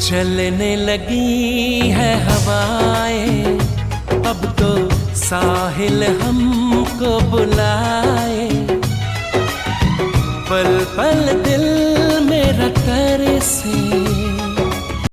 चलने लगी है हवाएं, अब तो साहिल हमको बुलाए। पल पल दिल मेरा तरसे,